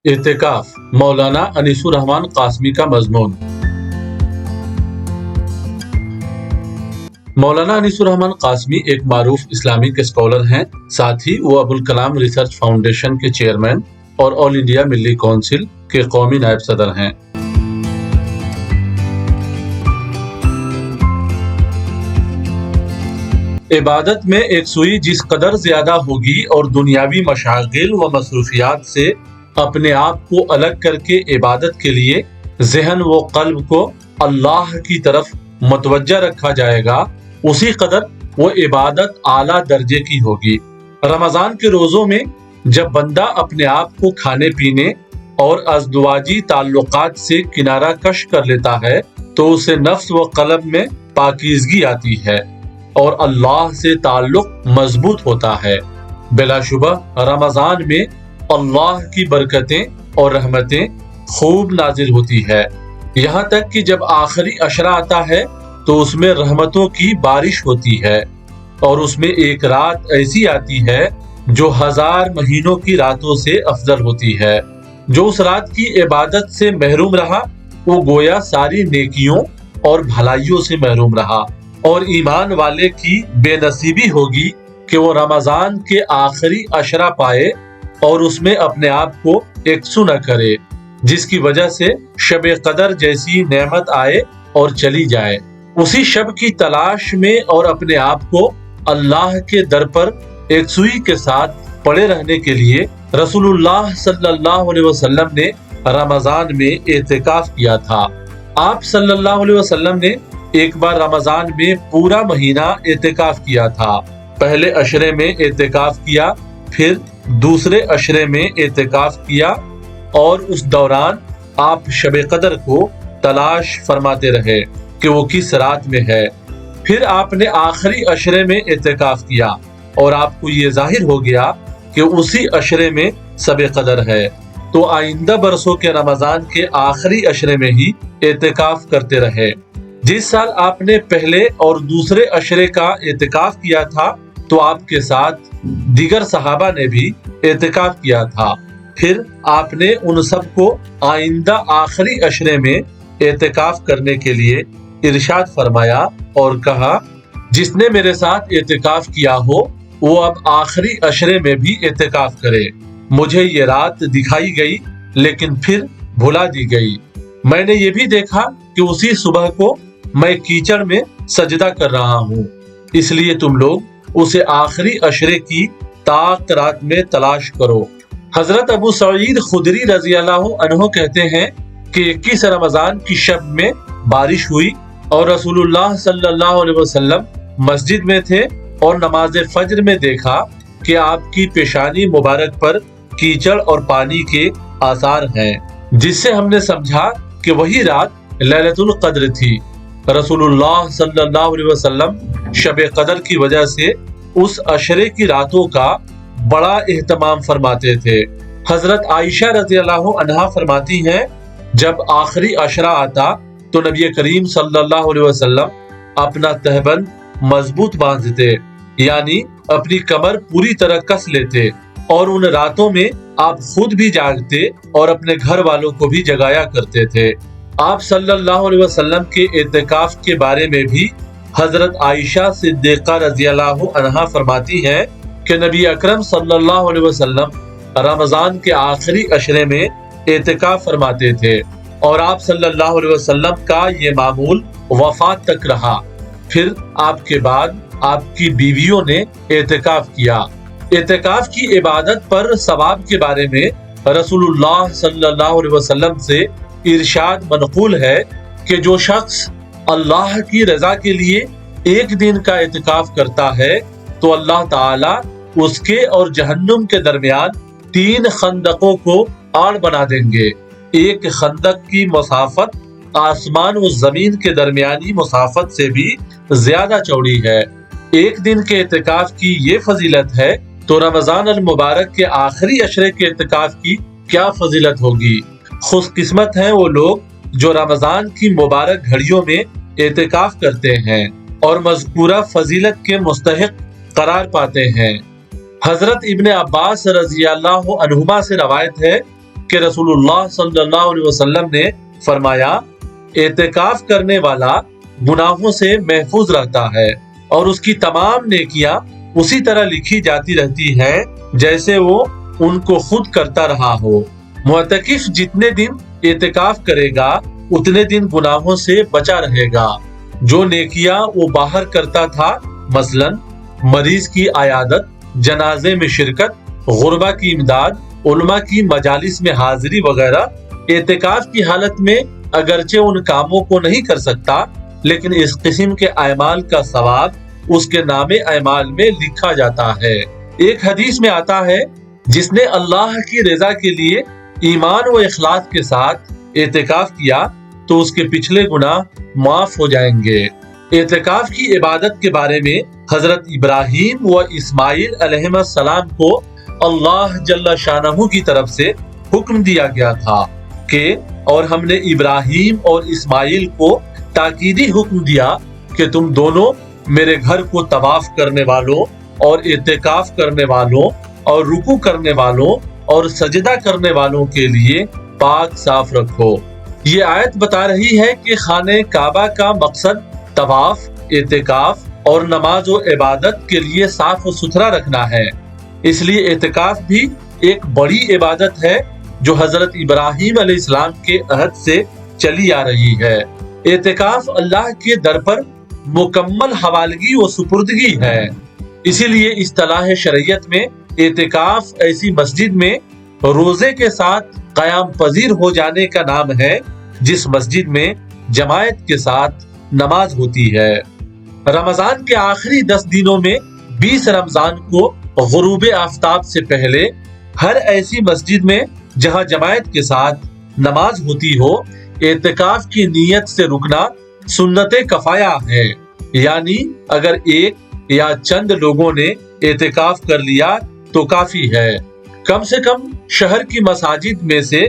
اعتکاف مولانا انیس الرحمن قاسمی کا مضمون۔ مولانا انیس الرحمن قاسمی ایک معروف اسلامک اسکالر ہیں، ساتھ ہی وہ ابوالکلام ریسرچ فاؤنڈیشن کے چیئرمین اور آل انڈیا ملی کونسل کے قومی نائب صدر ہیں۔ عبادت میں ایک سوئی جس قدر زیادہ ہوگی اور دنیاوی مشاغل و مصروفیات سے اپنے آپ کو الگ کر کے عبادت کے لیے ذہن و قلب کو اللہ کی طرف متوجہ رکھا جائے گا، اسی قدر وہ عبادت اعلیٰ درجے کی ہوگی۔ رمضان کے روزوں میں جب بندہ اپنے آپ کو کھانے پینے اور ازدواجی تعلقات سے کنارہ کش کر لیتا ہے تو اسے نفس و قلب میں پاکیزگی آتی ہے اور اللہ سے تعلق مضبوط ہوتا ہے۔ بلا شبہ رمضان میں اللہ کی برکتیں اور رحمتیں خوب نازل ہوتی ہے، یہاں تک کہ جب آخری عشرہ آتا ہے تو اس میں رحمتوں کی بارش ہوتی ہے، اور اس میں ایک رات ایسی آتی ہے جو 1000 مہینوں کی راتوں سے افضل ہوتی ہے۔ جو اس رات کی عبادت سے محروم رہا وہ گویا ساری نیکیوں اور بھلائیوں سے محروم رہا، اور ایمان والے کی بے نصیبی ہوگی کہ وہ رمضان کے آخری عشرہ پائے اور اس میں اپنے آپ کو یکسو نہ کرے، جس کی وجہ سے شب قدر جیسی نعمت آئے اور چلی جائے۔ اسی شب کی تلاش میں اور اپنے آپ کو اللہ کے در پر یکسوئی کے ساتھ پڑے رہنے کے لیے رسول اللہ صلی اللہ علیہ وسلم نے رمضان میں اعتکاف کیا تھا۔ آپ صلی اللہ علیہ وسلم نے ایک بار رمضان میں پورا مہینہ اعتکاف کیا تھا۔ پہلے عشرے میں اعتکاف کیا، پھر دوسرے عشرے میں اعتکاف کیا، اور اس دوران آپ شب قدر کو تلاش فرماتے رہے کہ وہ کس رات میں ہے۔ پھر آپ نے آخری عشرے میں اعتکاف کیا اور آپ کو یہ ظاہر ہو گیا کہ اسی عشرے میں شب قدر ہے، تو آئندہ برسوں کے رمضان کے آخری عشرے میں ہی اعتکاف کرتے رہے۔ جس سال آپ نے پہلے اور دوسرے عشرے کا اعتکاف کیا تھا تو آپ کے ساتھ دیگر صحابہ نے بھی اعتکاف کیا تھا۔ پھر آپ نے ان سب کو آئندہ آخری عشرے میں اعتکاف کرنے کے لیے ارشاد فرمایا اور کہا، جس نے میرے ساتھ اعتکاف کیا ہو وہ اب آخری عشرے میں بھی اعتکاف کرے۔ مجھے یہ رات دکھائی گئی لیکن پھر بھلا دی گئی۔ میں نے یہ بھی دیکھا کہ اسی صبح کو میں کیچڑ میں سجدہ کر رہا ہوں، اس لیے تم لوگ اسے آخری عشرے کی طاق رات میں تلاش کرو۔ حضرت ابو سعید خدری رضی اللہ عنہ کہتے ہیں کہ 21 رمضان کی شب میں بارش ہوئی اور رسول اللہ صلی اللہ علیہ وسلم مسجد میں تھے اور نماز فجر میں دیکھا کہ آپ کی پیشانی مبارک پر کیچڑ اور پانی کے آثار ہیں، جس سے ہم نے سمجھا کہ وہی رات لیلۃ القدر تھی۔ رسول اللہ صلی اللہ علیہ وسلم شب قدر کی وجہ سے اس عشرے کی راتوں کا بڑا اہتمام فرماتے تھے۔ حضرت عائشہ رضی اللہ عنہا فرماتی ہیں، جب آخری عشرہ آتا تو نبی کریم صلی اللہ علیہ وسلم اپنا تہبند مضبوط باندھتے، یعنی اپنی کمر پوری طرح کس لیتے، اور ان راتوں میں آپ خود بھی جاگتے اور اپنے گھر والوں کو بھی جگایا کرتے تھے۔ آپ صلی اللہ علیہ وسلم کے اعتکاف کے بارے میں بھی حضرت عائشہ صدیقہ رضی اللہ عنہا فرماتی ہیں کہ نبی اکرم صلی اللہ علیہ وسلم رمضان کے آخری عشرے میں اعتکاف فرماتے تھے، اور آپ صلی اللہ علیہ وسلم کا یہ معمول وفات تک رہا۔ پھر آپ کے بعد آپ کی بیویوں نے اعتکاف کیا۔ اعتکاف کی عبادت پر ثواب کے بارے میں رسول اللہ صلی اللہ علیہ وسلم سے ارشاد منقول ہے کہ جو شخص اللہ کی رضا کے لیے ایک دن کا اعتکاف کرتا ہے تو اللہ تعالی اس کے اور جہنم کے درمیان 3 خندقوں کو آڑ بنا دیں گے۔ ایک خندق کی مسافت آسمان و زمین کے درمیانی مسافت سے بھی زیادہ چوڑی ہے۔ ایک دن کے اعتکاف کی یہ فضیلت ہے تو رمضان المبارک کے آخری عشرے کے اعتکاف کی کیا فضیلت ہوگی۔ خوش قسمت ہیں وہ لوگ جو رمضان کی مبارک گھڑیوں میں اعتکاف کرتے ہیں اور مذکورہ فضیلت کے مستحق قرار پاتے ہیں۔ حضرت ابن عباس رضی اللہ عنہما سے روایت ہے کہ رسول اللہ صلی اللہ علیہ وسلم نے فرمایا اعتکاف کرنے والا گناہوں سے محفوظ رہتا ہے اور اس کی تمام نیکیاں اسی طرح لکھی جاتی رہتی ہیں جیسے وہ ان کو خود کرتا رہا ہو۔ معتکف جتنے دن اعتکاف کرے گا اتنے دن گناہوں سے بچا رہے گا۔ جو نیکیاں وہ باہر کرتا تھا، مثلاً مریض کی عیادت، جنازے میں شرکت، غربا کی امداد، علماء کی مجالس میں حاضری وغیرہ، اعتکاف کی حالت میں اگرچہ ان کاموں کو نہیں کر سکتا لیکن اس قسم کے اعمال کا ثواب اس کے نام اعمال میں لکھا جاتا ہے۔ ایک حدیث میں آتا ہے جس نے اللہ کی رضا کے لیے ایمان و اخلاص کے ساتھ اعتکاف کیا تو اس کے پچھلے گناہ معاف ہو جائیں گے۔ اعتکاف کی عبادت کے بارے میں حضرت ابراہیم و اسماعیل علیہ السلام کو اللہ جل شانہ کی طرف سے حکم دیا گیا تھا کہ اور ہم نے ابراہیم اور اسماعیل کو تاکیدی حکم دیا کہ تم دونوں میرے گھر کو طواف کرنے والوں اور اعتکاف کرنے والوں اور رکوع کرنے والوں اور سجدہ کرنے والوں کے لیے پاک صاف رکھو۔ یہ آیت بتا رہی ہے کہ خانہ کعبہ کا مقصد طواف، اعتکاف اور نماز و عبادت کے لیے صاف و ستھرا رکھنا ہے۔ اس لیے اعتکاف بھی ایک بڑی عبادت ہے جو حضرت ابراہیم علیہ السلام کے عہد سے چلی آ رہی ہے۔ اعتکاف اللہ کے در پر مکمل حوالگی و سپردگی ہے۔ اسی لیے اصطلاح شریعت میں اعتکاف ایسی مسجد میں روزے کے ساتھ قیام پذیر ہو جانے کا نام ہے جس مسجد میں جماعت کے ساتھ نماز ہوتی ہے۔ رمضان کے آخری 10 دنوں میں 20 رمضان کو غروب آفتاب سے پہلے ہر ایسی مسجد میں جہاں جماعت کے ساتھ نماز ہوتی ہو اعتکاف کی نیت سے رکنا سنت کفایہ ہے، یعنی اگر ایک یا چند لوگوں نے اعتکاف کر لیا تو کافی ہے۔ کم سے کم شہر کی مساجد میں سے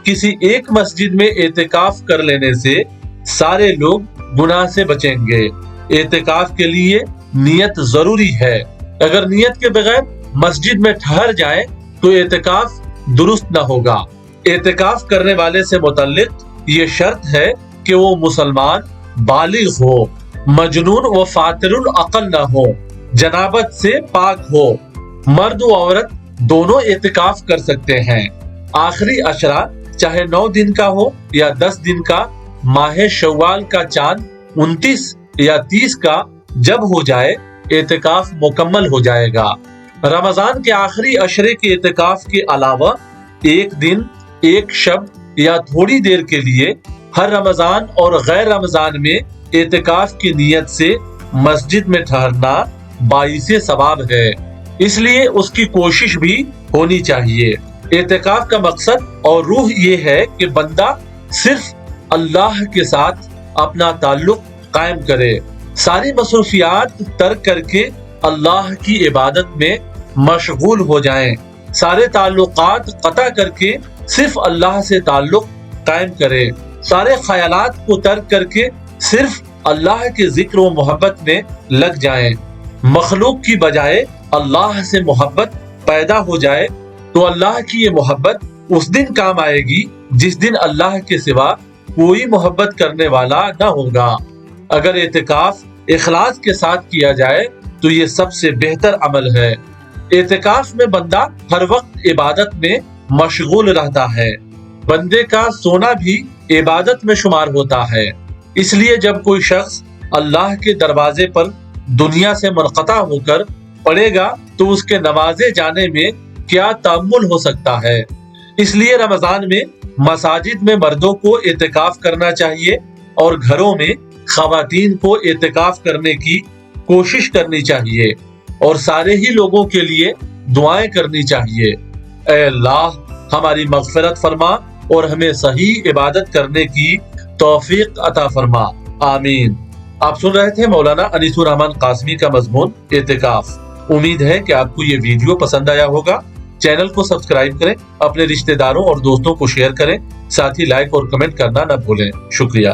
کسی ایک مسجد میں اعتکاف کر لینے سے سارے لوگ گناہ سے بچیں گے۔ اعتکاف کے لیے نیت ضروری ہے۔ اگر نیت کے بغیر مسجد میں ٹھہر جائے تو اعتکاف درست نہ ہوگا۔ اعتکاف کرنے والے سے متعلق یہ شرط ہے کہ وہ مسلمان بالغ ہو، مجنون و فاتر العقل نہ ہو، جنابت سے پاک ہو۔ مرد و عورت دونوں اعتکاف کر سکتے ہیں۔ آخری عشرہ چاہے 9 دن کا ہو یا 10 دن کا، ماہ شوال کا چاند 29 یا 30 کا جب ہو جائے اعتکاف مکمل ہو جائے گا۔ رمضان کے آخری عشرے کے اعتکاف کے علاوہ ایک دن، ایک شب یا تھوڑی دیر کے لیے ہر رمضان اور غیر رمضان میں اعتکاف کی نیت سے مسجد میں ٹھہرنا باعث ثواب ہے، اس لیے اس کی کوشش بھی ہونی چاہیے۔ اعتکاف کا مقصد اور روح یہ ہے کہ بندہ صرف اللہ کے ساتھ اپنا تعلق قائم کرے، ساری مصروفیات ترک کر کے اللہ کی عبادت میں مشغول ہو جائیں، سارے تعلقات قطع کر کے صرف اللہ سے تعلق قائم کرے، سارے خیالات کو ترک کر کے صرف اللہ کے ذکر و محبت میں لگ جائیں۔ مخلوق کی بجائے اللہ سے محبت پیدا ہو جائے تو اللہ کی یہ محبت اس دن کام آئے گی جس دن اللہ کے سوا کوئی محبت کرنے والا نہ ہوگا۔ اگر اعتکاف اخلاص کے ساتھ کیا جائے تو یہ سب سے بہتر عمل ہے۔ اعتکاف میں بندہ ہر وقت عبادت میں مشغول رہتا ہے۔ بندے کا سونا بھی عبادت میں شمار ہوتا ہے۔ اس لیے جب کوئی شخص اللہ کے دروازے پر دنیا سے منقطع ہو کر پڑے گا تو اس کے نوازے جانے میں کیا تأمل ہو سکتا ہے۔ اس لیے رمضان میں مساجد میں مردوں کو اعتکاف کرنا چاہیے اور گھروں میں خواتین کو اعتکاف کرنے کی کوشش کرنی چاہیے اور سارے ہی لوگوں کے لیے دعائیں کرنی چاہیے۔ اے اللہ ہماری مغفرت فرما اور ہمیں صحیح عبادت کرنے کی توفیق عطا فرما، آمین۔ آپ سن رہے تھے مولانا انیس الرحمن قاسمی کا مضمون اعتکاف۔ امید ہے کہ آپ کو یہ ویڈیو پسند آیا ہوگا۔ چینل کو سبسکرائب کریں، اپنے رشتہ داروں اور دوستوں کو شیئر کریں، ساتھ ہی لائک اور کمنٹ کرنا نہ بھولیں۔ شکریہ۔